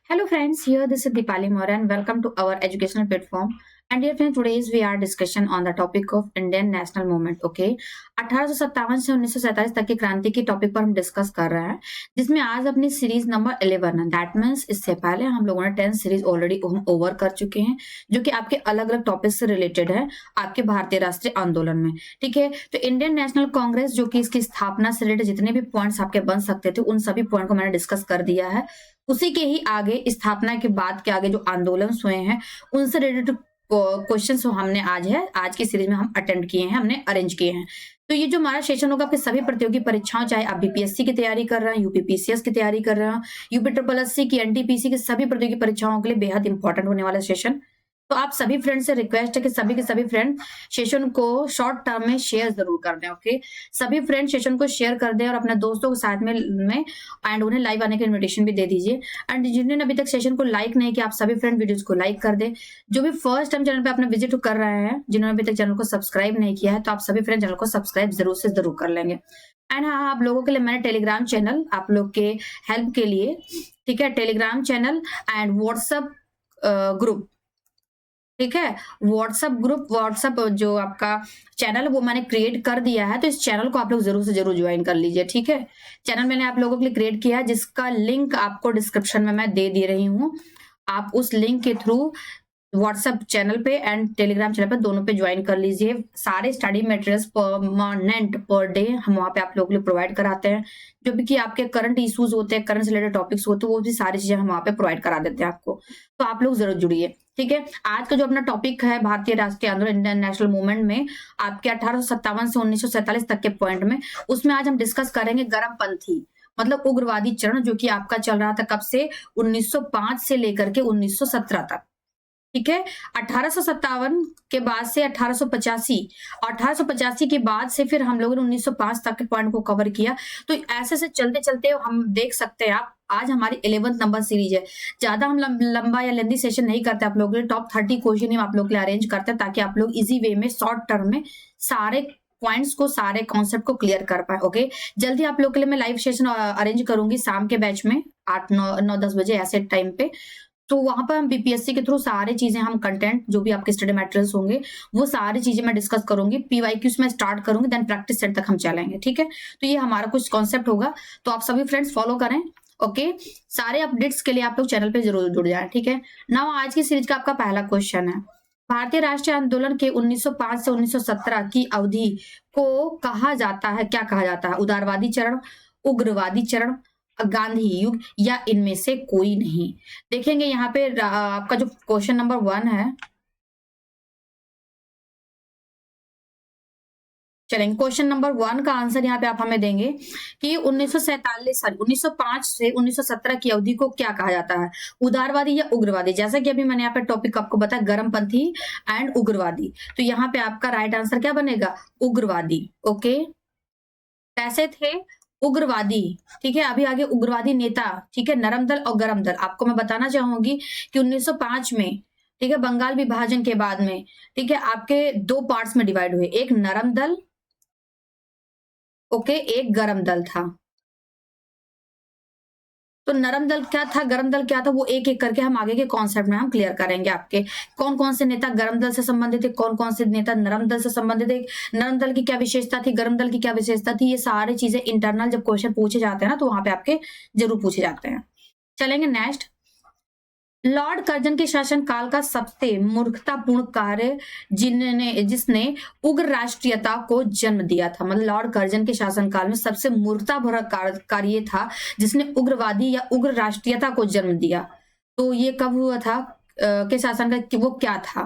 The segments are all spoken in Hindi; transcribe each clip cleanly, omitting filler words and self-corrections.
Hello friends, here this is Deepali Moran and welcome to our educational platform. And dear friends, today's we are discussion on the topic of Indian national movement. Okay, 1857 से 1947 तक की क्रांति की टॉपिक पर हम डिस्कस कर रहे हैं, जिसमें आज अपनी सीरीज नंबर 11 है. दैट मीन्स इससे पहले हम लोगों ने 10 सीरीज ऑलरेडी ओवर कर चुके हैं, जो कि आपके अलग अलग टॉपिक से रिलेटेड है आपके भारतीय राष्ट्रीय आंदोलन में. ठीक है, तो इंडियन नेशनल कांग्रेस जो कि इसकी स्थापना से रिलेटेड जितने भी पॉइंट्स आपके बन सकते थे उन सभी पॉइंट को मैंने डिस्कस कर दिया है. उसी के ही आगे स्थापना के बाद के आगे जो आंदोलन हुए हैं उनसे रिलेटेड क्वेश्चंस हमने आज की सीरीज में हम अटेंड किए हैं, हमने अरेंज किए हैं. तो ये जो हमारा सेशन होगा आपके सभी प्रतियोगी परीक्षाओं, चाहे आप बीपीएससी की तैयारी कर रहे हैं, यूपीपीसीएस की तैयारी कर रहे हैं, यूपी ट्रिपल एससी की, एनटीपीसी की, सभी प्रतियोगी परीक्षाओं के लिए बेहद इंपॉर्टेंट होने वाला सेशन. तो आप सभी फ्रेंड से रिक्वेस्ट है कि सभी के सभी फ्रेंड सेशन को शॉर्ट टर्म में शेयर जरूर कर दें. ओके, सभी फ्रेंड सेशन को शेयर कर दें और अपने दोस्तों के साथ में एंड उन्हें लाइव आने का इन्विटेशन भी दे दीजिए. एंड जिन्होंने अभी तक सेशन को लाइक नहीं किया, आप सभी फ्रेंड वीडियोस को लाइक कर दें. जो भी फर्स्ट टाइम चैनल पे अपने विजिट कर रहे हैं, जिन्होंने अभी तक चैनल को सब्सक्राइब नहीं किया है, तो आप सभी फ्रेंड चैनल को सब्सक्राइब जरूर से जरूर कर लेंगे. एंड हाँ, आप लोगों के लिए मैंने टेलीग्राम चैनल आप लोग के हेल्प के लिए, ठीक है, Telegram channel and WhatsApp group, ठीक है, व्हाट्सएप जो आपका चैनल है वो मैंने क्रिएट कर दिया है. तो इस चैनल को आप लोग जरूर से जरूर ज्वाइन कर लीजिए. ठीक है, चैनल मैंने आप लोगों के लिए क्रिएट किया है, जिसका लिंक आपको डिस्क्रिप्शन में मैं दे रही हूँ. आप उस लिंक के थ्रू व्हाट्सएप चैनल पे एंड टेलीग्राम चैनल पे दोनों पे ज्वाइन कर लीजिए. सारे study materials permanent per day हम वहाँ पे आप लोगों के लिए प्रोवाइड कराते हैं. जो भी कि आपके करंट इश्यूज होते हैं, करंट से रिलेटेड टॉपिक्स होते हैं, वो भी सारी चीजें हम वहाँ पे प्रोवाइड करा देते हैं आपको. तो आप लोग जरूर जुड़िए. ठीक है, आज का जो अपना टॉपिक है भारतीय राष्ट्रीय आंदोलन, इंडियन नेशनल मूवमेंट में आपके 1857 से 1947 तक के पॉइंट में, उसमें आज हम डिस्कस करेंगे गर्मपंथी मतलब उग्रवादी चरण, जो कि आपका चल रहा था कब से, 1905 से लेकर के 1917 तक. ठीक है, 1857 के बाद से 1885 के बाद से फिर हम लोगों ने 1905 तक के पॉइंट को कवर किया. तो ऐसे से चलते चलते हम देख सकते हैं आप, आज हमारी 11th नंबर सीरीज है. ज्यादा हम लंबा या लेंदी सेशन नहीं करते आप लोगों के लिए. टॉप 30 क्वेश्चन ही हम आप लोग के लिए अरेंज करते हैं, ताकि आप लोग इजी वे में शॉर्ट टर्म में सारे पॉइंट्स को, सारे कॉन्सेप्ट को क्लियर कर पाए. ओके, जल्दी आप लोग के लिए मैं लाइव सेशन अरेंज करूंगी शाम के बैच में 8-9-10 बजे ऐसे टाइम पे. तो वहां पर हम बीपीएससी के थ्रू सारी चीजें, हम कंटेंट जो भी आपके स्टडी मटेरियल्स होंगे वो सारी चीजें मैं डिस्कस करूंगी. पीवाईक्यूज में स्टार्ट करूंगी, देन प्रैक्टिस सेट तक हम चलेंगे. ठीक है, तो ये हमारा कुछ कॉन्सेप्ट होगा, तो आप सभी फ्रेंड्स फॉलो करें. ओके, सारे अपडेट्स के लिए आप लोग चैनल पे जरूर जुड़ जाएं. ठीक है, नाउ आज की सीरीज का आपका पहला क्वेश्चन है, भारतीय राष्ट्रीय आंदोलन के 1905 से 1917 की अवधि को कहा जाता है, क्या कहा जाता है? उदारवादी चरण, उग्रवादी चरण, गांधी युग, या इनमें से कोई नहीं? देखेंगे यहाँ पे आपका जो क्वेश्चन नंबर 1 है, चलेंगे क्वेश्चन नंबर 1 का आंसर यहाँ पे आप हमें देंगे कि 1905 से 1917 की अवधि को क्या कहा जाता है, उदारवादी या उग्रवादी? जैसा कि अभी मैंने यहाँ पे टॉपिक आपको बताया, गर्मपंथी एंड उग्रवादी. तो यहाँ पे आपका राइट आंसर क्या बनेगा? उग्रवादी. ओके, कैसे थे उग्रवादी? ठीक है, अभी आगे उग्रवादी नेता, ठीक है, नरम दल और गरम दल. आपको मैं बताना चाहूंगी कि 1905 में, ठीक है, बंगाल विभाजन के बाद में, ठीक है, आपके 2 पार्ट्स में डिवाइड हुए, एक नरम दल, ओके, एक गरम दल था. तो नरम दल क्या था, गरम दल क्या था, वो एक एक करके हम आगे के कॉन्सेप्ट में हम क्लियर करेंगे. आपके कौन कौन से नेता गरम दल से संबंधित थे, कौन कौन से नेता नरम दल से संबंधित थे, नरम दल की क्या विशेषता थी, गरम दल की क्या विशेषता थी, ये सारी चीजें इंटरनल जब क्वेश्चन पूछे जाते हैं ना, तो वहां पे आपके जरूर पूछे जाते हैं. चलेंगे नेक्स्ट. लॉर्ड कर्जन के शासन काल का सबसे मूर्खतापूर्ण कार्य जिसने उग्र राष्ट्रीयता को जन्म दिया था, मतलब लॉर्ड कर्जन के शासन काल में सबसे मूर्खता भरा कार्य था जिसने उग्रवादी या उग्र राष्ट्रीयता को जन्म दिया. तो ये कब हुआ था, के शासन का, वो क्या था,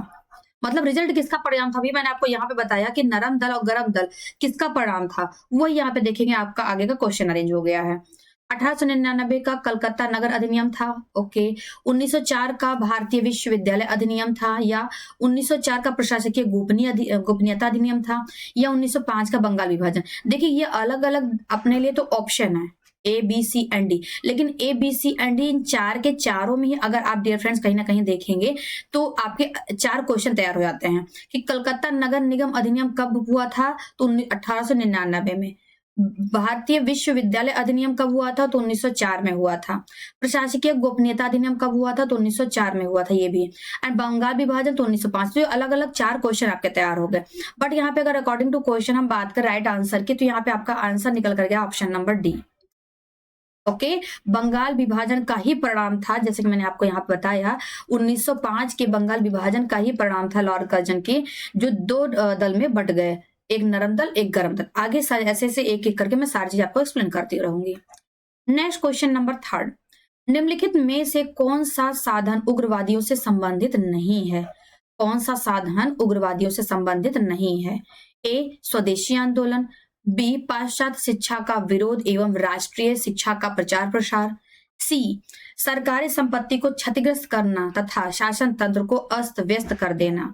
मतलब रिजल्ट किसका परिणाम था? अभी मैंने आपको यहाँ पे बताया कि नरम दल और गरम दल किसका परिणाम था, वही यहाँ पे देखेंगे. आपका आगे का क्वेश्चन अरेंज हो गया है. 1899 का कलकत्ता नगर अधिनियम था. ओके, 1904 का भारतीय विश्वविद्यालय अधिनियम था, या 1904 का प्रशासकीय गोपनीयता अधिनियम था, या 1905 का बंगाल विभाजन? देखिए, ये अलग अलग अपने लिए तो ऑप्शन है A B C and D, लेकिन A B C and D इन चार के चारों में ही अगर आप डियर फ्रेंड्स कहीं ना कहीं देखेंगे तो आपके 4 क्वेश्चन तैयार हो जाते हैं कि कलकत्ता नगर निगम अधिनियम कब हुआ था, तो 1899 में. भारतीय विश्वविद्यालय अधिनियम कब हुआ था? तो 1904 में हुआ था। प्रशासकीय गोपनीयता अधिनियम कब हुआ था? तो 1904 में हुआ था ये भी। एंड बंगाल विभाजन तो 1905। तो अलग-अलग 4 क्वेश्चन आपके तैयार हो गए। बट यहाँ पे अगर अकॉर्डिंग टू क्वेश्चन हम बात करें राइट आंसर की, तो यहाँ पे आपका आंसर निकल कर गया option number D. Okay, Bengal विभाजन का ही परिणाम था, जैसे कि मैंने आपको यहाँ पे बताया 1905 के बंगाल विभाजन का ही परिणाम था लॉर्ड कर्जन की, जो 2 दल में बट गए, एक नरम दल एक गर्म दल। आगे ऐसे ऐसे एक एक करके मैं सारी चीज आपको एक्सप्लेन करती रहूंगी। नेक्स्ट क्वेश्चन नंबर 3, निम्नलिखित में से कौन सा साधन उग्रवादियों से संबंधित नहीं है? कौन सा साधन उग्रवादियों से संबंधित नहीं है? ए स्वदेशी आंदोलन, बी पाश्चात्य शिक्षा का विरोध एवं राष्ट्रीय शिक्षा का प्रचार प्रसार, सी सरकारी संपत्ति को क्षतिग्रस्त करना तथा शासन तंत्र को अस्त व्यस्त कर देना,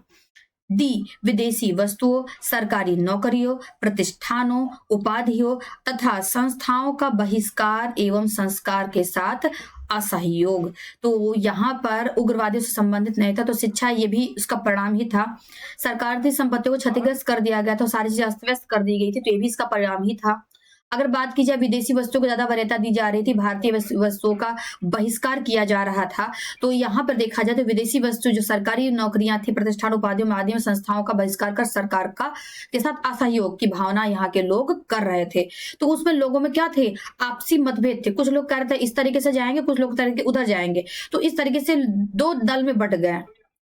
डी विदेशी वस्तुओं, सरकारी नौकरियों, प्रतिष्ठानों, उपाधियों तथा संस्थाओं का बहिष्कार एवं संस्कार के साथ असहयोग। तो यहाँ पर उग्रवादियों से संबंधित नहीं था, तो शिक्षा ये भी उसका परिणाम ही था। सरकारी संपत्ति को क्षतिग्रस्त कर दिया गया था, सारी चीजें अस्त व्यस्त कर दी गई थी, तो ये भी इसका परिणाम ही था। अगर बात की जाए विदेशी वस्तुओं को ज्यादा वरीयता दी जा रही थी, भारतीय वस्तुओं का बहिष्कार किया जा रहा था, तो यहाँ पर देखा जाए तो विदेशी वस्तु जो सरकारी नौकरियां थी, प्रतिष्ठान उपाधियों आदि में संस्थाओं का बहिष्कार कर सरकार का के साथ असहयोग की भावना यहाँ के लोग कर रहे थे। तो उसमें लोगों में क्या थे? आपसी मतभेद थे। कुछ लोग कह रहे थे इस तरीके से जाएंगे, कुछ लोग तरीके उधर जाएंगे, तो इस तरीके से 2 दल में बट गए।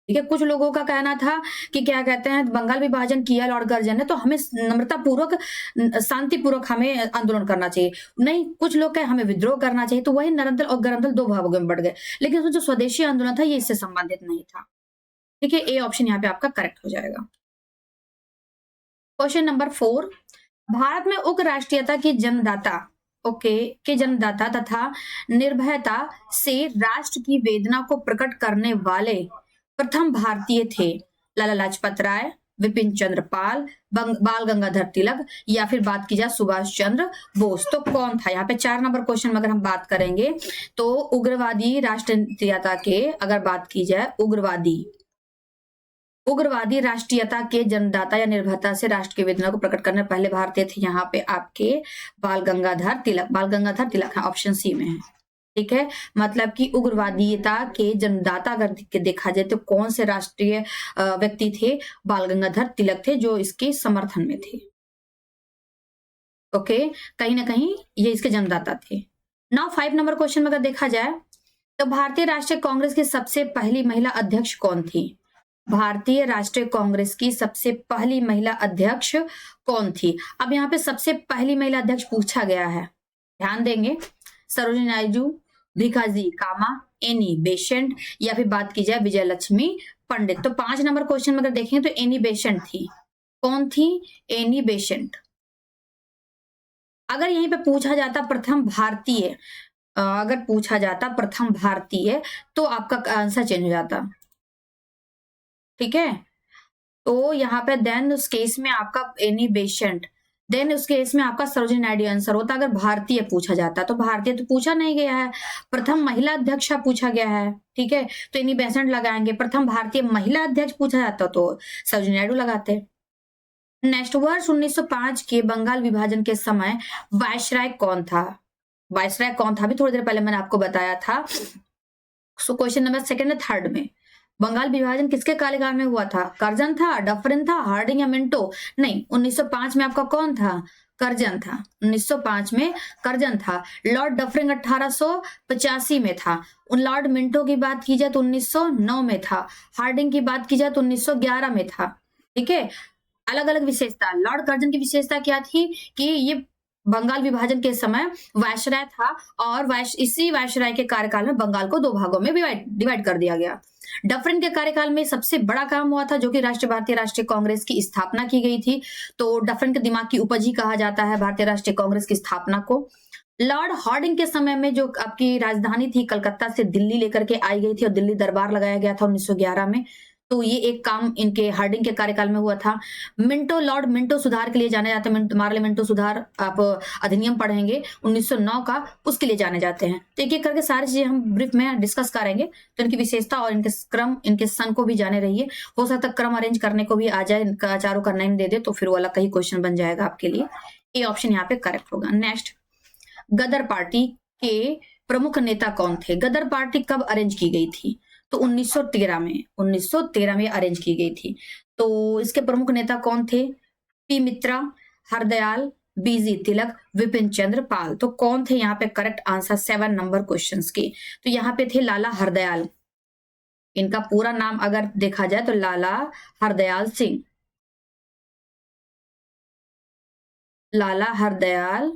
ठीक है, कुछ लोगों का कहना था कि क्या कहते हैं, बंगाल विभाजन किया लॉर्ड कर्जन ने, तो हमें नम्रता पूर्वक शांति पूर्वक हमें आंदोलन करना चाहिए। नहीं, कुछ लोग कहे हमें विद्रोह करना चाहिए। तो वही नरम दल और गर्म दल 2 भागों में बढ़ गए, लेकिन उसमें जो स्वदेशी आंदोलन था ये इससे संबंधित नहीं था। ठीक है, ए ऑप्शन यहाँ पे आपका करेक्ट हो जाएगा। क्वेश्चन नंबर 4, भारत में उग्र राष्ट्रीयता की जन्मदाता के जन्मदाता तथा निर्भयता से राष्ट्र की वेदना को प्रकट करने वाले प्रथम भारतीय थे लाला लाजपत राय, विपिन चंद्र पाल, बाल गंगाधर तिलक, या फिर बात की जाए सुभाष चंद्र बोस। तो कौन था? यहाँ पे 4 नंबर क्वेश्चन में अगर हम बात करेंगे तो उग्रवादी राष्ट्रीयता के, अगर बात की जाए उग्रवादी राष्ट्रीयता के जन्मदाता या निर्भयता से राष्ट्र की वेदना को प्रकट करने पहले भारतीय थे यहाँ पे आपके बाल गंगाधर तिलक है, ऑप्शन सी में है। ठीक है, मतलब कि उग्रवादीयता के जन्मदाता अगर देखा जाए तो कौन से राष्ट्रीय व्यक्ति थे? बाल गंगाधर तिलक थे, जो इसके समर्थन में थे। ओके, कहीं ना कहीं ये इसके जन्मदाता थे। नाउ 5 नंबर क्वेश्चन में अगर देखा जाए तो भारतीय राष्ट्रीय कांग्रेस की सबसे पहली महिला अध्यक्ष कौन थी? भारतीय राष्ट्रीय कांग्रेस की सबसे पहली महिला अध्यक्ष कौन थी? अब यहाँ पे सबसे पहली महिला अध्यक्ष पूछा गया है, ध्यान देंगे। सरोजिनी नायडू, भिकाजी कामा, एनी बेसेंट, या फिर बात की जाए विजय लक्ष्मी पंडित। तो 5 नंबर क्वेश्चन में अगर देखेंगे तो एनी बेसेंट थी। कौन थी? Annie Besant. अगर यहीं पे पूछा जाता प्रथम भारतीय, अगर पूछा जाता प्रथम भारतीय, तो आपका आंसर चेंज हो जाता। ठीक है, तो यहाँ पे देन उस केस में आपका एनी बेसेंट, देन उस केस में आपका सरोजिनी नायडू आंसर होता। अगर भारतीय पूछा जाता, तो भारतीय तो पूछा नहीं गया है, प्रथम महिला अध्यक्ष पूछा गया है। ठीक है, तो एनी बेसेंट लगाएंगे। प्रथम भारतीय महिला अध्यक्ष पूछा जाता तो सरोजिनी नायडू लगाते। नेक्स्ट, वर्ष 1905 के बंगाल विभाजन के समय वायसराय कौन था? वायसराय कौन था? अभी थोड़ी देर पहले मैंने आपको बताया था। सो क्वेश्चन नंबर 2 और 3 में बंगाल विभाजन किसके कार्यकाल में हुआ था? कर्जन था, डफरिन था, हार्डिंग या मिंटो? नहीं, 1905 में आपका कौन था? कर्जन था। 1905 में कर्जन था। लॉर्ड डफरिन 1885 में था। लॉर्ड मिंटो की बात की जाए तो 1909 में था। हार्डिंग की बात की जाए तो 1911 में था। ठीक है, अलग अलग विशेषता। लॉर्ड कर्जन की विशेषता क्या थी कि ये बंगाल विभाजन के समय वायसराय था, और इसी वायसराय के कार्यकाल में बंगाल को 2 भागों में डिवाइड कर दिया गया। डफरिन के कार्यकाल में सबसे बड़ा काम हुआ था, जो कि भारतीय राष्ट्रीय कांग्रेस की स्थापना की गई थी। तो डफरिन के दिमाग की उपज ही कहा जाता है भारतीय राष्ट्रीय कांग्रेस की स्थापना को। लॉर्ड हार्डिंग के समय में जो आपकी राजधानी थी कलकत्ता से दिल्ली लेकर के आई गई थी और दिल्ली दरबार लगाया गया था 1911 में। तो ये एक काम इनके हार्डिंग के कार्यकाल में हुआ था। मिंटो, लॉर्ड मिंटो सुधार के लिए जाने जाते हैं। मार्ले मिंटो सुधार आप अधिनियम पढ़ेंगे 1909 का, उसके लिए जाने जाते हैं। तो एक एक करके सारी चीजें हम ब्रीफ में डिस्कस करेंगे। तो इनकी विशेषता और इनके क्रम, इनके सन को भी जाने रहिए। हो सकता है क्रम अरेंज करने को भी आ जाए, इनका चारों का नेम दे दे, तो फिर वो अलग का ही क्वेश्चन बन जाएगा आपके लिए। ए ऑप्शन यहाँ पे करेक्ट होगा। नेक्स्ट, गदर पार्टी के प्रमुख नेता कौन थे? गदर पार्टी कब अरेंज की गई थी? तो 1913 में अरेंज की गई थी। तो इसके प्रमुख नेता कौन थे? पी मित्रा, हरदयाल, बीजी तिलक, विपिन चंद्र पाल। तो कौन थे यहाँ पे करेक्ट आंसर 7 नंबर क्वेश्चंस के? तो यहाँ पे थे लाला हरदयाल। इनका पूरा नाम अगर देखा जाए तो लाला हरदयाल सिंह, लाला हरदयाल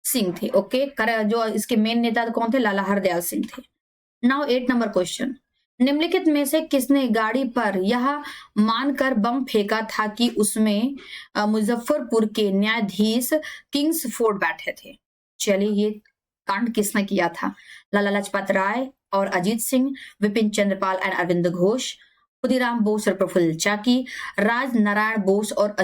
सिंह थे। ओके, जो इसके मेन नेता कौन थे? लाला हरदयाल सिंह थे। नाउ 8 नंबर क्वेश्चन, निम्नलिखित में से किसने गाड़ी पर यह मानकर बम फेंका था कि उसमें मुजफ्फरपुर के न्यायाधीश किंग्सफोर्ड बैठे थे? चलिए, ये कांड किसने किया था? लाला लाजपत राय और अजीत सिंह, विपिन चंद्रपाल एंड अरविंद घोष, खुदीराम बोस और प्रफुल्ल चाकी, राज नारायण बोस और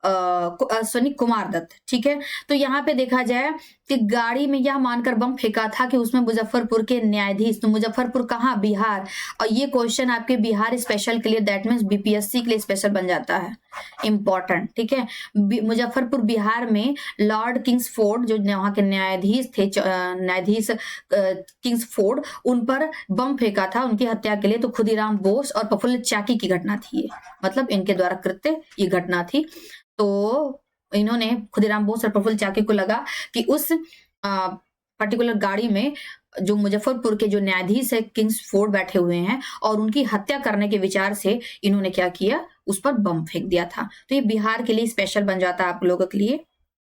अश्विनी कुमार दत्त। ठीक है, तो यहाँ पे देखा जाए कि गाड़ी में यह मानकर बम फेंका था कि उसमें मुजफ्फरपुर के न्यायाधीश। तो मुजफ्फरपुर कहाँ? बिहार। और ये क्वेश्चन आपके बिहार स्पेशल के लिए, दैट मीन्स बीपीएससी के लिए स्पेशल बन जाता है, इंपॉर्टेंट। ठीक है, मुजफ्फरपुर बिहार में लॉर्ड किंग्सफोर्ड जो वहां के न्यायाधीश थे, न्यायाधीश किंग्सफोर्ड, उन पर बम फेंका था उनकी हत्या के लिए। तो खुदीराम बोस और प्रफुल्ल चाकी की घटना थी ये, मतलब इनके द्वारा कृत्य ये घटना थी। तो इन्होंने, खुदीराम बोस और प्रफुल्ल चाकी को लगा कि उस पर्टिकुलर गाड़ी में जो मुजफ्फरपुर के जो न्यायाधीश है किंग्सफोर्ड बैठे हुए हैं, और उनकी हत्या करने के विचार से इन्होंने क्या किया? उस पर बम फेंक दिया था। तो ये बिहार के लिए स्पेशल बन जाता है आप लोगों के लिए।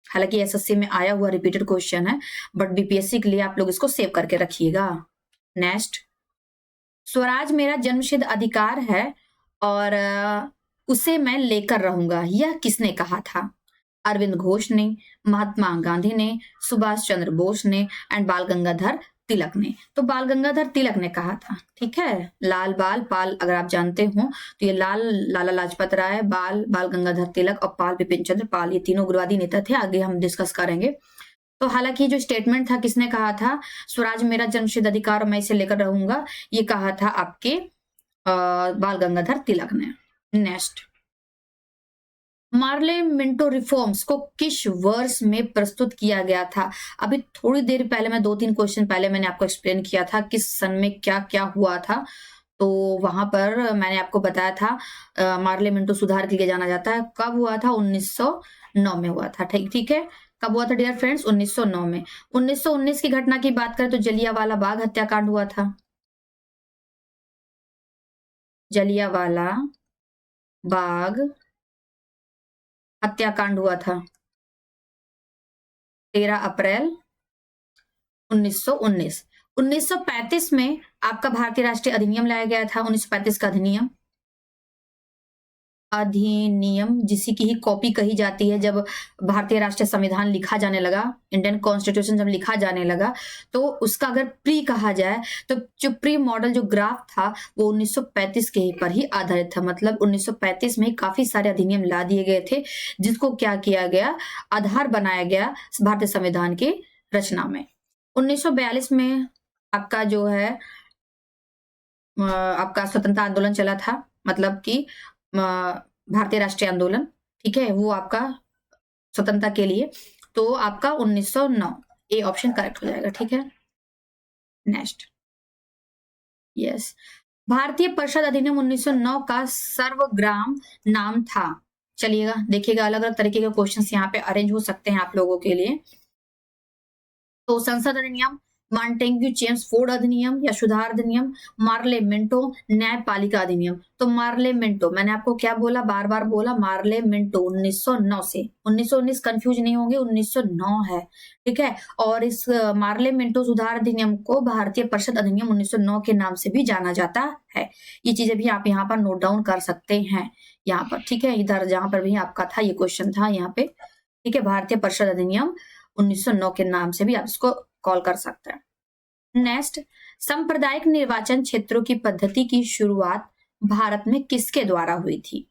हालांकि एसएससी में आया हुआ रिपीटेड क्वेश्चन है, बट बीपीएससी के लिए आप लोग इसको सेव करके रखिएगा। नेक्स्ट, स्वराज मेरा जन्मसिद्ध अधिकार है और उसे मैं लेकर रहूंगा, यह किसने कहा था? अरविंद घोष ने, महात्मा गांधी ने, सुभाष चंद्र बोस ने एंड बाल गंगाधर तिलक ने। तो बाल गंगाधर तिलक ने कहा था। ठीक है, लाल बाल पाल अगर आप जानते हो तो ये लाला लाजपत राय, बाल गंगाधर तिलक और पाल विपिन चंद्र पाल, ये तीनों उग्रवादी नेता थे। आगे हम डिस्कस करेंगे। तो हालांकि जो स्टेटमेंट था किसने कहा था? स्वराज मेरा जन्मसिद्ध अधिकार और मैं इसे लेकर रहूंगा, ये कहा था आपके बाल गंगाधर तिलक ने। नेक्स्ट, मार्ले मिंटो रिफॉर्म्स को किस वर्ष में प्रस्तुत किया गया था? अभी थोड़ी देर पहले, मैं 2-3 क्वेश्चन पहले मैंने आपको एक्सप्लेन किया था किस सन में क्या क्या हुआ था। तो वहां पर मैंने आपको बताया था मार्ले मिंटो सुधार के लिए जाना जाता है। कब हुआ था? 1909 में हुआ था। ठीक है, कब हुआ था डियर फ्रेंड्स? 1909 में। 1919 की घटना की बात करें तो जलियांवाला बाग हत्याकांड हुआ था। जलियांवाला बाग हत्याकांड हुआ था 13 अप्रैल 1919। 1935 में आपका भारतीय राष्ट्रीय अधिनियम लाया गया था। 1935 का अधिनियम जिसी की ही कॉपी कही जाती है। जब भारतीय राष्ट्रीय संविधान लिखा जाने लगा, इंडियन कॉन्स्टिट्यूशन जब लिखा जाने लगा, तो उसका अगर प्री कहा जाए तो जो प्री मॉडल जो ग्राफ था वो 1935 के पर ही आधारित था। मतलब 1935 में काफी सारे अधिनियम ला दिए गए थे जिसको क्या किया गया? आधार बनाया गया भारतीय संविधान की रचना में। 1942 में आपका जो है आपका स्वतंत्रता आंदोलन चला था, मतलब कि भारतीय राष्ट्रीय आंदोलन। ठीक है, वो आपका स्वतंत्रता के लिए। तो आपका 1909 ए ऑप्शन करेक्ट हो जाएगा। ठीक है, नेक्स्ट, यस, भारतीय परिषद अधिनियम 1909 का सर्वग्राम नाम था। चलिएगा देखिएगा, अलग अलग तरीके के क्वेश्चंस यहाँ पे अरेंज हो सकते हैं आप लोगों के लिए। तो संसद अधिनियम, मॉन्टेग्यू चेम्सफोर्ड अधिनियम या सुधार अधिनियम, मार्ले मिंटो न्यायपालिका अधिनियम। तो मार्ले मिंटो, मैंने आपको क्या बोला, बार बार बोला, मार्ले मिंटो 1909 से। 1919 कंफ्यूज नहीं होंगे, 1909 है। ठीक है, और इस मार्ले मिंटो सुधार अधिनियम को भारतीय परिषद अधिनियम 1909 के नाम से भी जाना जाता है। ये चीजें भी आप यहाँ पर नोट डाउन कर सकते हैं यहाँ पर। ठीक है, इधर जहां पर भी आपका था ये क्वेश्चन था यहाँ पे। ठीक है, भारतीय परिषद अधिनियम 1909 के नाम से भी आप इसको कॉल कर सकते हैं। नेक्स्ट, सांप्रदायिक निर्वाचन क्षेत्रों की पद्धति की शुरुआत भारत में किसके द्वारा हुई थी?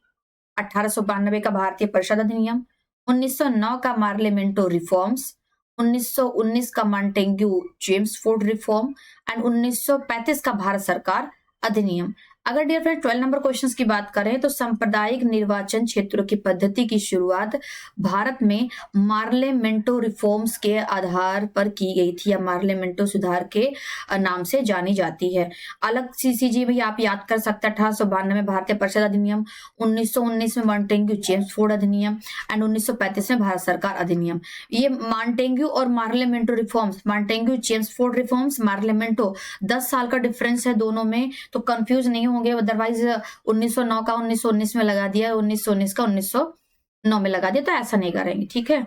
1892 का भारतीय परिषद अधिनियम, 1909 का मार्ले मिंटो रिफॉर्म्स, 1919 का मॉन्टेग्यू चेम्सफोर्ड रिफॉर्म एंड 1935 का भारत सरकार अधिनियम। अगर डियर फ्रेंड 12 नंबर क्वेश्चंस की बात करें तो सांप्रदायिक निर्वाचन क्षेत्रों की पद्धति की शुरुआत भारत में मार्लेमेंटो रिफॉर्म्स के आधार पर की गई थी, या मार्लेमेंटो सुधार के नाम से जानी जाती है। अलग सीसीजी भी आप याद कर सकते हैं, 1892 में भारतीय परिषद अधिनियम, 1919 में मॉन्टेग्यू चेम्सफोर्ड अधिनियम एंड 1935 में भारत सरकार अधिनियम। ये मॉन्टेग्यू और मार्लेमेंटो रिफॉर्म्स, मॉन्टेग्यू चेम्सफोर्ड रिफॉर्म्स, मार्लेमेंटो, 10 साल का डिफरेंस है दोनों में, तो कंफ्यूज नहीं होंगे। अदरवाइज 1909 का 1919 में लगा दिया, 1919 का 1909 में लगा दिया, तो ऐसा नहीं करेंगे, ठीक है।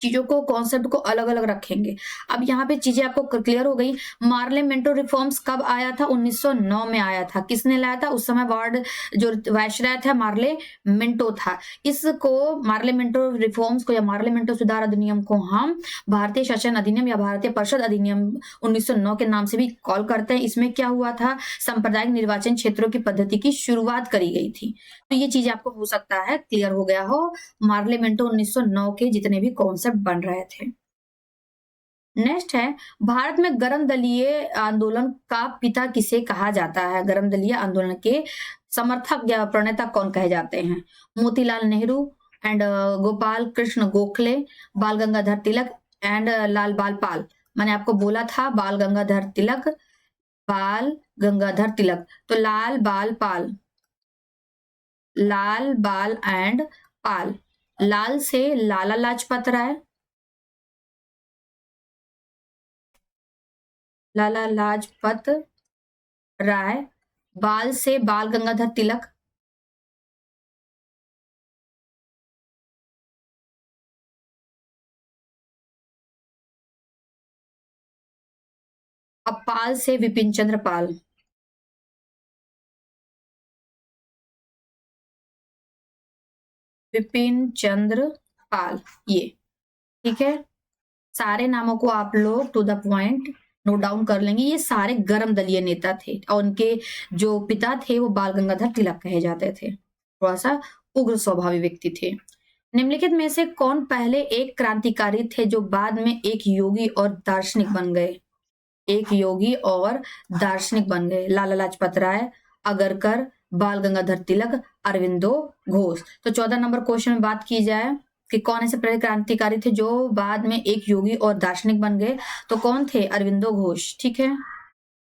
चीजों को, कॉन्सेप्ट को अलग अलग रखेंगे। अब यहाँ पे चीजें आपको क्लियर हो गई। मार्लेमेंटो रिफॉर्म्स कब आया था? 1909 में आया था। किसने लाया था? उस समय वार्ड जो वायसराय था मार्लेमेंटो था। इसको मार्लेमेंटो रिफॉर्म्स को या मार्लेमेंटो सुधार अधिनियम को हम भारतीय शासन अधिनियम या भारतीय परिषद अधिनियम 1909 के नाम से भी कॉल करते हैं। इसमें क्या हुआ था? सांप्रदायिक निर्वाचन क्षेत्रों की पद्धति की शुरुआत करी गई थी। तो ये चीज आपको हो सकता है क्लियर हो गया हो, मार्लेमेंटो 1909 के जितने भी कॉन्सेप्ट बन रहे थे। नेक्स्ट है, भारत में गर्म दलीय आंदोलन का पिता किसे कहा जाता है? गर्म दलीय आंदोलन के समर्थक या प्रणेता कौन कहे जाते हैं? मोतीलाल नेहरू एंड गोपाल कृष्ण गोखले, बाल गंगाधर तिलक एंड लाल बाल पाल। मैंने आपको बोला था बाल गंगाधर तिलक, बाल गंगाधर तिलक, तो लाल बाल पाल, लाल बाल एंड पाल। लाल से लाला लाजपत राय, लाला लाजपत राय, बाल से बाल गंगाधर तिलक, अब पाल से विपिन चंद्र पाल। विपिन चंद्र पाल, ये ठीक है। सारे नामों को आप लोग to the point note down कर लेंगे। ये सारे गर्म दलीय नेता थे और उनके जो पिता थे वो बाल गंगाधर तिलक कहे जाते थे। थोड़ा सा उग्र स्वभावी व्यक्ति थे। निम्नलिखित में से कौन पहले एक क्रांतिकारी थे जो बाद में एक योगी और दार्शनिक बन गए? एक योगी और दार्शनिक बन गए। लाला लाजपत राय, अगरकर, बाल गंगाधर तिलक, अरविंदो घोष। तो 14 नंबर क्वेश्चन में बात की जाए कि कौन ऐसे पहले क्रांतिकारी थे जो बाद में एक योगी और दार्शनिक बन गए, तो कौन थे? अरविंदो घोष, ठीक है।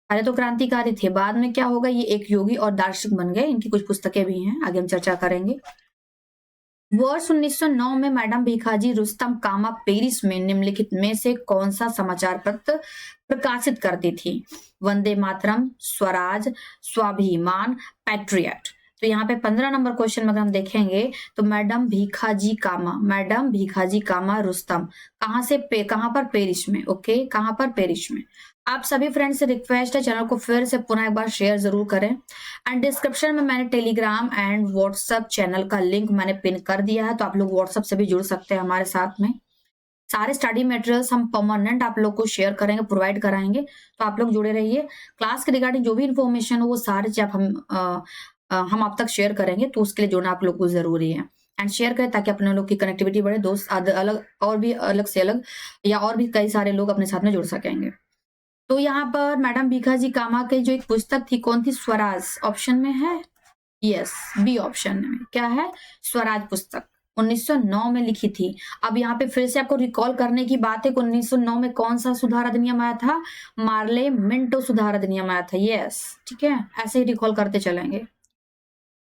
पहले तो क्रांतिकारी थे, बाद में क्या होगा? ये एक योगी और दार्शनिक बन गए। इनकी कुछ पुस्तकें भी हैं, आगे हम चर्चा करेंगे। वर्ष 1909 में मैडम भीखाजी रुस्तम कामा पेरिस में निम्नलिखित में से कौन सा समाचार पत्र प्रकाशित करती थी? वंदे मातरम, स्वराज, स्वाभिमान, पैट्रियट। तो यहाँ पे 15 नंबर क्वेश्चन में अगर हम देखेंगे तो मैडम भीखाजी कामा, मैडम भीखाजी कामा रुस्तम कहाँ पर? पेरिस में। ओके, कहाँ पर? पेरिस में। आप सभी फ्रेंड्स से रिक्वेस्ट है, चैनल को फिर से पुनः एक बार शेयर जरूर करें। एंड डिस्क्रिप्शन में मैंने टेलीग्राम एंड व्हाट्सएप चैनल का लिंक मैंने पिन कर दिया है, तो आप लोग व्हाट्सएप से भी जुड़ सकते हैं हमारे साथ में। सारे स्टडी मटेरियल्स हम परमानेंट आप लोग को शेयर करेंगे, प्रोवाइड कराएंगे, तो आप लोग जुड़े रहिए। क्लास के रिगार्डिंग जो भी इन्फॉर्मेशन हो वो सारे चीज हम आप तक शेयर करेंगे, तो उसके लिए जुड़ना आप लोग को जरूरी है। एंड शेयर करें ताकि अपने लोग की कनेक्टिविटी बढ़े, दोस्त अलग और भी अलग से अलग या और भी कई सारे लोग अपने साथ में जुड़ सकेंगे। तो यहाँ पर मैडम भीखाजी कामा की जो एक पुस्तक थी, कौन थी? स्वराज, ऑप्शन में है, यस, बी ऑप्शन में क्या है? स्वराज पुस्तक 1909 में लिखी थी। अब यहाँ पे फिर से आपको रिकॉल करने की बात है कि 1909 में कौन सा सुधार अधिनियम आया था? मार्लेमेंटो सुधार अधिनियम आया था, यस, ठीक है। ऐसे ही रिकॉल करते चलेंगे।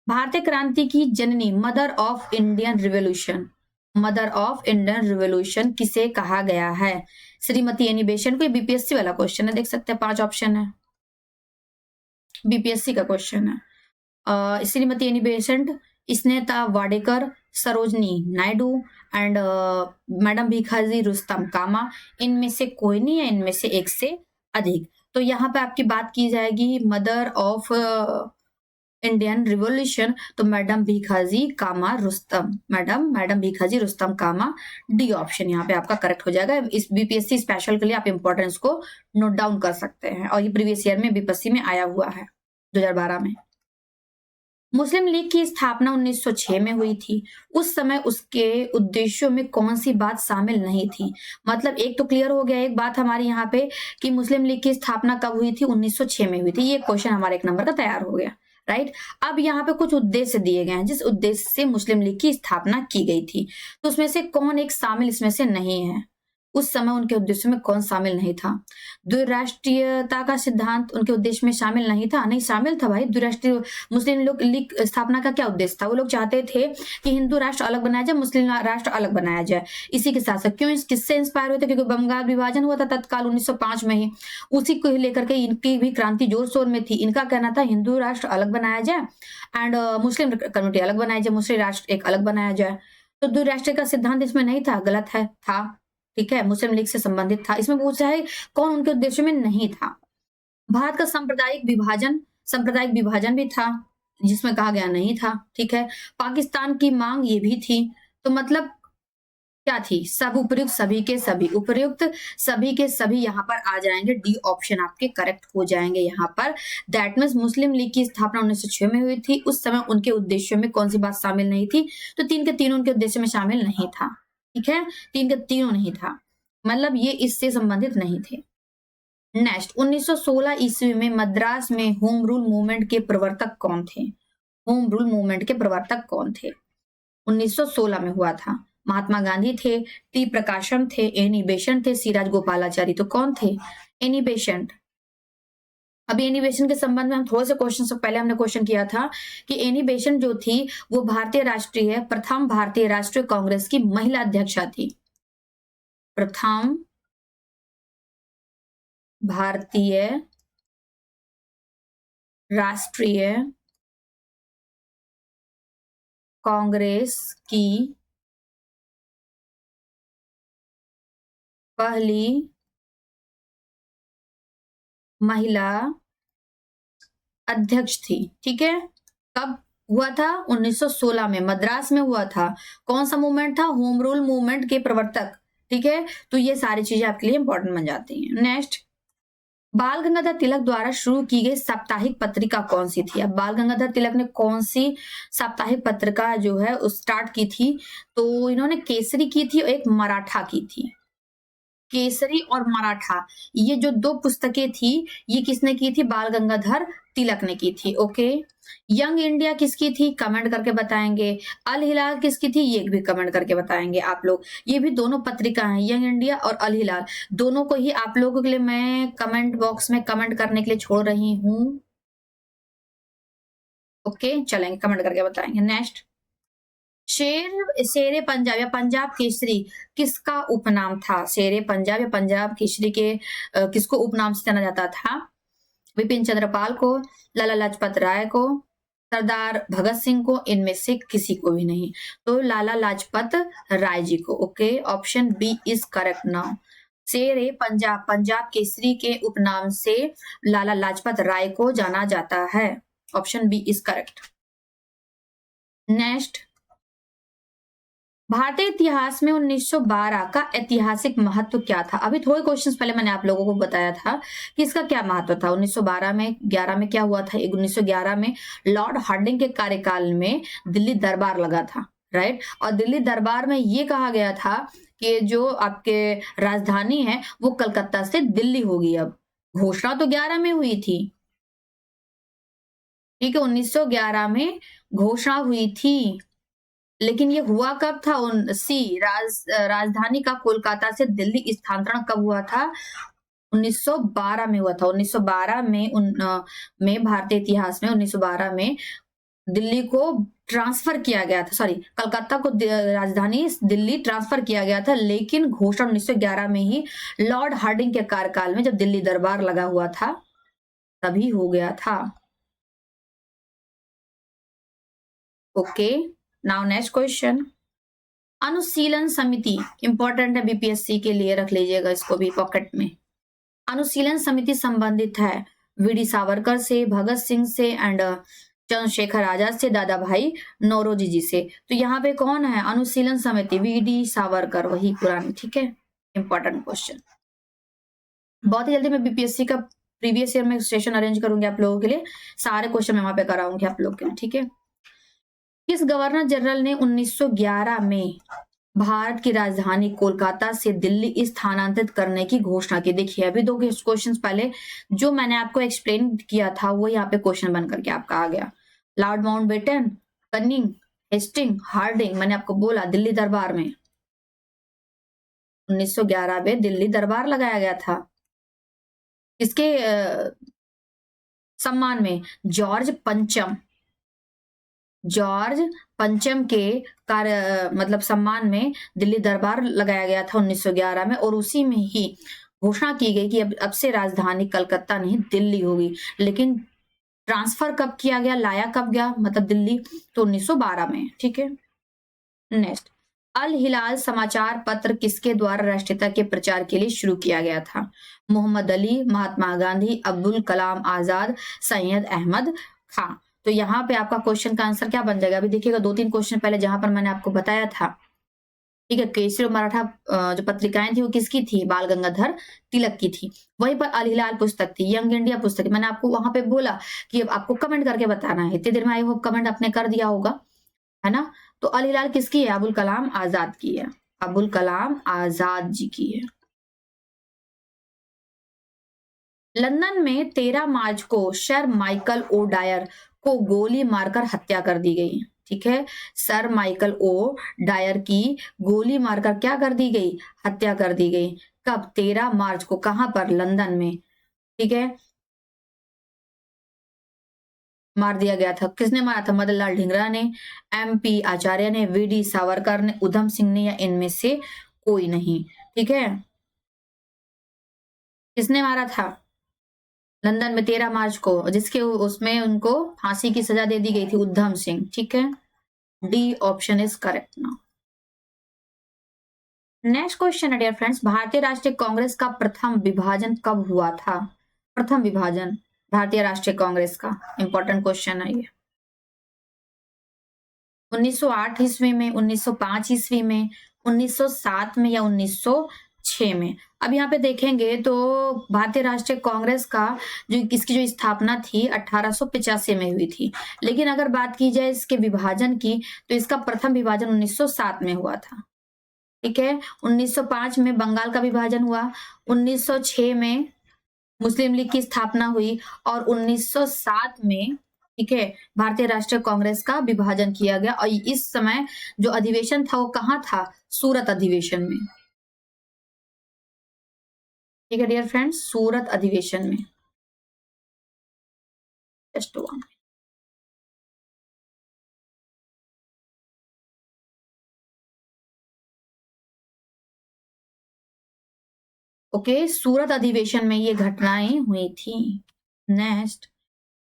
भारतीय क्रांति की जननी, mother of Indian revolution, mother of Indian revolution किसे कहा गया है? Shrimati Annie Besant. को बीपीएससी वाला क्वेश्चन है, देख सकते हैं 5 ऑप्शन है, बीपीएससी का क्वेश्चन है। Shrimati Annie Besant, Sneta Wadekar, Sarojini Naidu and madam Bhikaji Rustom Cama. इनमें से कोई नहीं है, इनमें से एक से अधिक। तो यहाँ पे आपकी बात की जाएगी मदर ऑफ इंडियन रिवोल्यूशन, तो मैडम भीखाजी कामा रुस्तम, मैडम भीखाजी रुस्तम कामा, डी ऑप्शन यहाँ पे आपका करेक्ट हो जाएगा। इस बीपीएससी स्पेशल के लिए आप इंपॉर्टेंस को नोट डाउन कर सकते हैं, और ये प्रीवियस ईयर में बीपीएससी में आया हुआ है 2012 में। मुस्लिम लीग की स्थापना 1906 में हुई थी। उस समय उसके उद्देश्यों में कौन-सी बात शामिल नहीं थी? मतलब एक तो क्लियर हो गया, एक बात हमारी यहाँ पे कि मुस्लिम लीग की स्थापना कब हुई थी? 1906 में हुई थी। ये क्वेश्चन हमारा 1 नंबर का तैयार हो गया, राइट? अब यहाँ पे कुछ उद्देश्य दिए गए हैं, जिस उद्देश्य से मुस्लिम लीग की स्थापना की गई थी। तो उसमें से कौन एक शामिल इसमें से नहीं है? उस समय उनके उद्देश्य में कौन शामिल नहीं था? द्विराष्ट्रीयता का सिद्धांत उनके उद्देश्य में शामिल नहीं था? नहीं, शामिल था भाई। द्विराष्ट्रीय मुस्लिम लोग लीग स्थापना का क्या उद्देश्य था? वो लोग चाहते थे कि हिंदू राष्ट्र अलग बनाया जाए, मुस्लिम राष्ट्र अलग बनाया जाए। इसी के साथ-साथ क्यों किससे इंस्पायर हुए थे? क्योंकि बंगाल विभाजन हुआ था तत्काल 1905 में ही। उसी को ही लेकर के इनकी भी क्रांति जोर-शोर में थी। इनका कहना था हिंदू राष्ट्र अलग बनाया जाए एंड मुस्लिम कम्युनिटी अलग बनाई जाए, मुस्लिम राष्ट्र एक अलग बनाया जाए। तो द्विराष्ट्रीय का सिद्धांत इसमें नहीं था, गलत है, था। ठीक है, मुस्लिम लीग से संबंधित था। इसमें पूछा है कौन उनके उद्देश्य में नहीं था। भारत का सांप्रदायिक विभाजन भी था, जिसमें कहा गया नहीं था। ठीक है, पाकिस्तान की मांग ये भी थी। तो मतलब क्या थी? सब उपर्युक्त सभी के सभी, उपर्युक्त सभी के सभी यहाँ पर आ जाएंगे। डी ऑप्शन आपके करेक्ट हो जाएंगे यहाँ पर। दैट मीन्स मुस्लिम लीग की स्थापना 1906 में हुई थी। उस समय उनके उद्देश्यों में कौन सी बात शामिल नहीं थी? तो 3 के तीनों उनके उद्देश्य में शामिल नहीं था। ठीक है, 3 के तीनों नहीं था, मतलब ये इससे संबंधित नहीं थे। नेक्स्ट, 1916 ईस्वी में मद्रास में होम रूल मूवमेंट के प्रवर्तक कौन थे? होम रूल मूवमेंट के प्रवर्तक कौन थे? 1916 में हुआ था। महात्मा गांधी थे, टी प्रकाशम थे, एनी बेसेंट थे, सी राजगोपालाचारी। तो कौन थे? Annie Besant. अभी एनी बेसेंट के संबंध में हम थोड़े से क्वेश्चन से पहले हमने क्वेश्चन किया था कि एनी बेसेंट जो थी वो प्रथम भारतीय राष्ट्रीय कांग्रेस की महिला अध्यक्षा थी। प्रथम भारतीय राष्ट्रीय कांग्रेस की पहली महिला अध्यक्ष थी। ठीक है, कब हुआ था? 1916 में मद्रास में हुआ था। कौन सा मूवमेंट था? होम रूल मूवमेंट के प्रवर्तक। ठीक है, तो ये सारी चीजें आपके लिए इंपॉर्टेंट बन जाती हैं। नेक्स्ट, बाल गंगाधर तिलक द्वारा शुरू की गई साप्ताहिक पत्रिका कौन सी थी? अब बाल गंगाधर तिलक ने कौन सी साप्ताहिक पत्रिका जो है स्टार्ट की थी? तो इन्होंने केसरी की थी और एक मराठा की थी। केसरी और मराठा, ये जो 2 पुस्तकें थी, ये किसने की थी? बाल गंगाधर तिलक ने की थी। ओके, यंग इंडिया किसकी थी? कमेंट करके बताएंगे। अल हिलाल किसकी थी? ये भी कमेंट करके बताएंगे आप लोग। ये भी दोनों पत्रिका हैं, यंग इंडिया और अल हिलाल। दोनों को ही आप लोगों के लिए मैं कमेंट बॉक्स में कमेंट करने के लिए छोड़ रही हूँ। ओके, चलेंगे, कमेंट करके बताएंगे। नेक्स्ट, शेरे पंजाब या पंजाब केसरी किसका उपनाम था? शेरे पंजाब या पंजाब केसरी के किसको उपनाम से जाना जाता था? विपिन चंद्रपाल को, लाला लाजपत राय को, सरदार भगत सिंह को, इनमें से किसी को भी नहीं। तो लाला लाजपत राय जी को। Okay, option B is correct now. शेरे पंजाब, पंजाब केसरी के उपनाम से लाला लाजपत राय को जाना जाता है। Option B is correct. Next, भारतीय इतिहास में 1912 का ऐतिहासिक महत्व क्या था? अभी थोड़े क्वेश्चंस पहले मैंने आप लोगों को बताया था कि इसका क्या महत्व था। 1912 में 11 में क्या हुआ था? 1911 में लॉर्ड हार्डिंग के कार्यकाल में दिल्ली दरबार लगा था, राइट? और दिल्ली दरबार में ये कहा गया था कि जो आपके राजधानी है वो कलकत्ता से दिल्ली होगी। अब घोषणा तो 11 में हुई थी, ठीक है, 1911 में घोषणा हुई थी, लेकिन ये हुआ कब था? राजधानी का कोलकाता से दिल्ली स्थानांतरण कब हुआ था? 1912 में हुआ था। 1912 में भारतीय इतिहास में 1912 में दिल्ली को ट्रांसफर किया गया था, सॉरी, कलकत्ता को राजधानी दिल्ली ट्रांसफर किया गया था, लेकिन घोषणा 1911 में ही लॉर्ड हार्डिंग के कार्यकाल में, जब दिल्ली दरबार लगा हुआ था, तभी हो गया था। Okay, now next question. Anushilan Samiti important है, बीपीएससी के लिए रख लीजिएगा इसको भी पॉकेट में। अनुशीलन समिति संबंधित है वीडी सावरकर से, भगत सिंह से एंड चंद्रशेखर आजाद से, दादा भाई नौरोजी जी से। तो यहाँ पे कौन है? अनुशीलन समिति वीडी सावरकर, वही पुरानी। ठीक है, इंपॉर्टेंट क्वेश्चन। बहुत ही जल्दी मैं बीपीएससी का प्रीवियस ईयर में सेशन अरेंज करूंगी आप लोगों के लिए। सारे क्वेश्चन मैं वहां पे कराऊंगी आप लोग के लिए। ठीक है, किस गवर्नर जनरल ने 1911 में भारत की राजधानी कोलकाता से दिल्ली स्थानांतरित करने की घोषणा की? देखिए अभी दो क्वेश्चन पहले जो मैंने आपको एक्सप्लेन किया था वो यहाँ पे क्वेश्चन बन करके आपका आ गया। Lord Mountbatten, Canning, Hastings, Harding. मैंने आपको बोला दिल्ली दरबार में 1911 में दिल्ली दरबार लगाया गया था। किसके सम्मान में? जॉर्ज पंचम के कार्य मतलब सम्मान में दिल्ली दरबार लगाया गया था 1911 में, और उसी में ही घोषणा की गई कि अब से राजधानी कलकत्ता नहीं दिल्ली होगी। लेकिन ट्रांसफर कब किया गया, लाया कब गया मतलब दिल्ली? तो 1912 में। ठीक है, नेक्स्ट, अल हिलाल समाचार पत्र किसके द्वारा राष्ट्रीयता के प्रचार के लिए शुरू किया गया था? मोहम्मद अली, महात्मा गांधी, अब्दुल कलाम आजाद, सैयद अहमद खां। तो यहाँ पे आपका क्वेश्चन का आंसर क्या बन जाएगा? अभी देखिएगा दो तीन क्वेश्चन पहले जहां पर मैंने आपको बताया था, ठीक है, केसरी और मराठा जो पत्रिकाएं थी वो किसकी थी? बाल गंगाधर तिलक की थी। वहीं पर अल हिलाल पुस्तक थी, यंग इंडिया पुस्तक थी। मैंने आपको वहां पे बोला कि अब आपको कमेंट करके बताना है। इतनी देर में आई होप कमेंट आपने कर दिया होगा, है ना? तो अल हिलाल किसकी है? अबुल कलाम आजाद की है। अबुल कलाम आजाद जी की है। लंदन में 13 मार्च को सर माइकल ओ डायर को गोली मारकर हत्या कर दी गई। ठीक है, सर माइकल ओ डायर की गोली मारकर क्या कर दी गई? हत्या कर दी गई। कब? 13 मार्च को। कहां पर? लंदन में। ठीक है, मार दिया गया था। किसने मारा था? मदन लाल ढींगरा ने, एमपी आचार्य ने, वीडी सावरकर ने, उधम सिंह ने, या इनमें से कोई नहीं। ठीक है, किसने मारा था? लंदन में 13 मार्च को, जिसके उसमें उनको फांसी की सजा दे दी गई थी, उधम सिंह। ठीक है, D option is correct now. Next question है डियर फ्रेंड्स, भारतीय राष्ट्रीय कांग्रेस का प्रथम विभाजन कब हुआ था? प्रथम विभाजन भारतीय राष्ट्रीय कांग्रेस का इंपॉर्टेंट क्वेश्चन है ये। 1908 ईस्वी में, 1905 ईस्वी में, 1907 में, या 1906 में? अब यहाँ पे देखेंगे तो भारतीय राष्ट्रीय कांग्रेस का जो इसकी जो स्थापना थी 1885 में हुई थी। लेकिन अगर बात की जाए इसके विभाजन की तो इसका प्रथम विभाजन 1907 में हुआ था। ठीक है, 1905 में बंगाल का विभाजन हुआ, 1906 में मुस्लिम लीग की स्थापना हुई, और 1907 में, ठीक है, भारतीय राष्ट्रीय कांग्रेस का विभाजन किया गया। और इस समय जो अधिवेशन था वो कहाँ था? सूरत अधिवेशन में। ठीक है डियर फ्रेंड्स, सूरत अधिवेशन में। Just one. ओके, सूरत अधिवेशन में ये घटनाएं हुई थी। नेक्स्ट,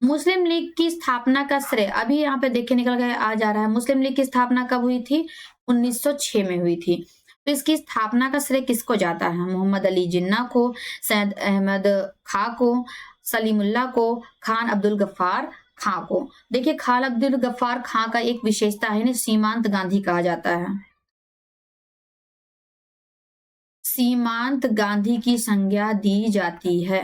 मुस्लिम लीग की स्थापना का श्रेय, अभी यहाँ पे देखिए निकल गया आ जा रहा है। मुस्लिम लीग की स्थापना कब हुई थी? 1906 में हुई थी। तो इसकी स्थापना का श्रेय किसको जाता है? मोहम्मद अली जिन्ना को, सैयद अहमद खां को, सलीमुल्लाह को, खान अब्दुल गफ्फार खां को। देखिए खान अब्दुल गफ्फार खां का एक विशेषता है, इन्हें सीमांत गांधी कहा जाता है। सीमांत गांधी की संज्ञा दी जाती है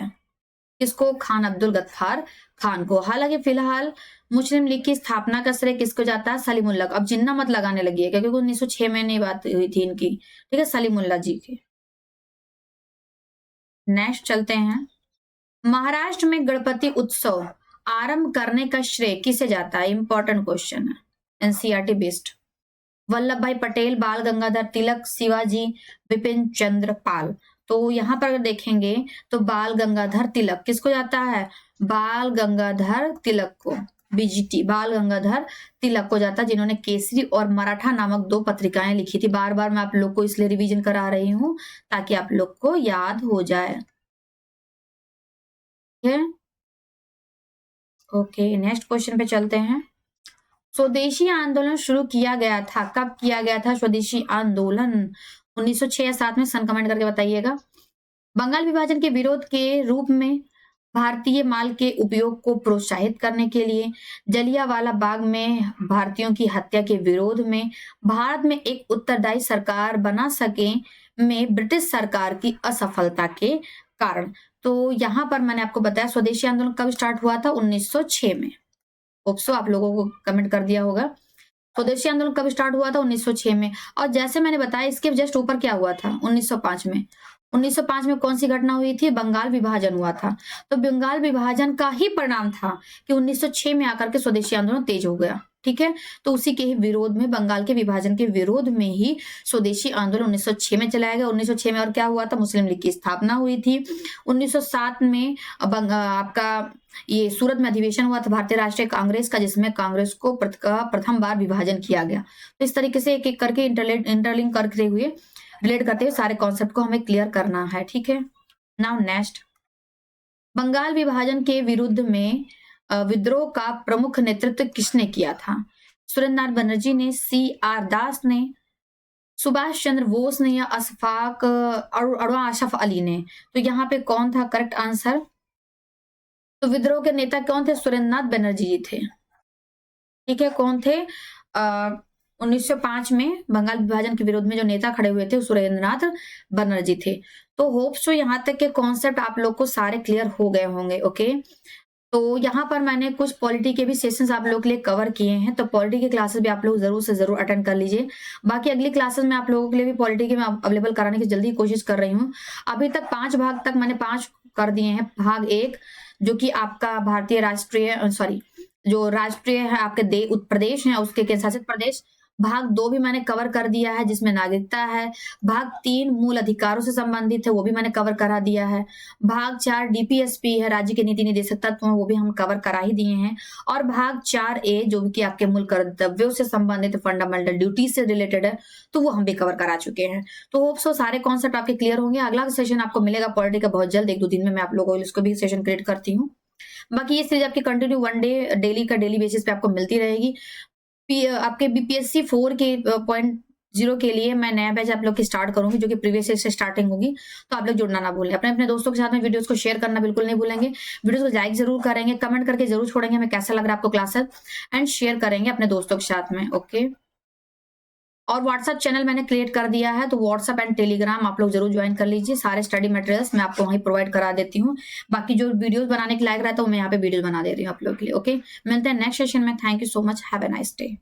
किसको? खान अब्दुल गफ्फार खान को। हालांकि फिलहाल मुस्लिम लीग की स्थापना का श्रेय किसको जाता है? सलीमुल्लाह। अब जिन्ना मत लगाने लगी है क्योंकि 1906 में नहीं बात हुई थी इनकी। ठीक है, सलीमुल्लाह जी की। नेक्स्ट चलते हैं, महाराष्ट्र में गणपति उत्सव आरंभ करने का श्रेय किसे जाता है? इंपॉर्टेंट क्वेश्चन है, एनसीईआरटी बेस्ड। वल्लभ भाई पटेल, बाल गंगाधर तिलक, शिवाजी, विपिन चंद्र पाल। तो यहाँ पर अगर देखेंगे तो बाल गंगाधर तिलक किसको जाता है? बाल गंगाधर तिलक को, बीजीटी, बाल गंगाधर तिलक को जाता है, जिन्होंने केसरी और मराठा नामक दो पत्रिकाएं लिखी थी। बार बार मैं आप लोग को इसलिए रिवीजन करा रही हूँ ताकि आप लोग को याद हो जाए। ठीक है, ओके, नेक्स्ट क्वेश्चन पे चलते हैं। स्वदेशी आंदोलन शुरू किया गया था, कब किया गया था स्वदेशी आंदोलन? 1906 या 7 में? सन कमेंट करके बताइएगा। बंगाल विभाजन के विरोध के रूप में, भारतीय माल के उपयोग को प्रोत्साहित करने के लिए, जलियांवाला बाग में भारतीयों की हत्या के विरोध में, भारत में एक उत्तरदायी सरकार बना सके में ब्रिटिश सरकार की असफलता के कारण। तो यहाँ पर मैंने आपको बताया स्वदेशी आंदोलन कब स्टार्ट हुआ था? 1906 में। होप सो आप लोगों को कमेंट कर दिया होगा। स्वदेशी आंदोलन कब स्टार्ट हुआ था? 1906 में। और जैसे मैंने बताया इसके जस्ट ऊपर क्या हुआ था? 1905 में। 1905 में कौन सी घटना हुई थी? बंगाल विभाजन हुआ था। तो बंगाल विभाजन का ही परिणाम था कि 1906 में आकर के स्वदेशी आंदोलन तेज हो गया। ठीक है, तो उसी के ही विरोध में, बंगाल के विभाजन के विरोध में ही स्वदेशी आंदोलन 1906 में चलाया गया। 1906 में और क्या हुआ था? मुस्लिम लीग की स्थापना हुई थी। 1907 में आपका ये सूरत में अधिवेशन हुआ था भारतीय राष्ट्रीय कांग्रेस का, जिसमें कांग्रेस को प्रथम बार विभाजन किया गया। तो इस तरीके से एक एक करके इंटरलिंक करते हुए, रिलेट करते हुए सारे कॉन्सेप्ट को हमें क्लियर करना है। ठीक है, नाउ नेक्स्ट, बंगाल विभाजन के विरुद्ध में विद्रोह का प्रमुख नेतृत्व किसने किया था? सुरेंद्रनाथ बनर्जी ने, C.R. दास ने, सुभाष चंद्र बोस ने, या अड़वा अशरफ अली ने? तो यहाँ पे कौन था करेक्ट आंसर? तो विद्रोह के नेता कौन थे? सुरेंद्रनाथ बनर्जी जी थे। ठीक है, कौन थे? 1905 में बंगाल विभाजन के विरोध में जो नेता खड़े हुए थे सुरेंद्रनाथ बनर्जी थे। तो होप सो यहाँ तक के कॉन्सेप्ट आप लोग को सारे क्लियर हो गए होंगे। ओके, तो यहाँ पर मैंने कुछ पॉलिटी के भी सेशंस आप लोगों के लिए कवर किए हैं, तो पॉलिटी के क्लासेस भी आप लोग जरूर से जरूर अटेंड कर लीजिए। बाकी अगली क्लासेस में आप लोगों के लिए भी पॉलिटी के मैं अवेलेबल कराने की जल्दी कोशिश कर रही हूँ। अभी तक 5 भाग तक मैंने 5 कर दिए हैं। भाग 1 जो कि आपका भारतीय राष्ट्रीय जो राष्ट्रीय है आपके प्रदेश है उसके केंद्र शासित प्रदेश। भाग 2 भी मैंने कवर कर दिया है जिसमें नागरिकता है। भाग 3 मूल अधिकारों से संबंधित है, वो भी मैंने कवर करा दिया है। भाग 4 डीपीएसपी है, राज्य के नीति निदेशक तत्व हैं, वो भी हम कवर करा ही दिए हैं। और भाग 4A जो कि आपके मूल कर्तव्यों से संबंधित, फंडामेंटल ड्यूटी से रिलेटेड है, तो वो हम भी कवर करा चुके हैं। तो होप सो सारे कॉन्सेप्ट आपके क्लियर होंगे। अगला सेशन आपको मिलेगा पॉलिटी का बहुत जल्द, 1-2 दिन में मैं आप लोगों को इसको भी सेशन क्रिएट करती हूँ। बाकी ये सीरीज आपकी कंटिन्यू 1 डे डेली बेसिस पे आपको मिलती रहेगी। आपके बीपीएससी 4 के पॉइंट 0 के लिए मैं नया बैच आप लोग की स्टार्ट करूंगी जो कि प्रीवियस ईयर से स्टार्टिंग होगी। तो आप लोग जुड़ना ना भूलें। अपने दोस्तों के साथ में वीडियोस को शेयर करना बिल्कुल नहीं भूलेंगे। वीडियोस को लाइक जरूर करेंगे, कमेंट करके जरूर छोड़ेंगे हमें कैसा लग रहा है आपको क्लासेस, एंड शेयर करेंगे अपने दोस्तों के साथ में। ओके, और व्हाट्सएप चैनल मैंने क्रिएट कर दिया है, तो व्हाट्सएप एंड टेलीग्राम आप लोग जरूर ज्वाइन कर लीजिए। सारे स्टडी मटेरियल्स मैं आपको वहीं प्रोवाइड करा देती हूँ। बाकी जो वीडियोस बनाने के लायक रहता है वो मैं यहाँ पे वीडियो बना दे रही हूँ आप लोग के लिए। ओके, मिलते हैं नेक्स्ट सेशन में। Thank you so much, have a nice day.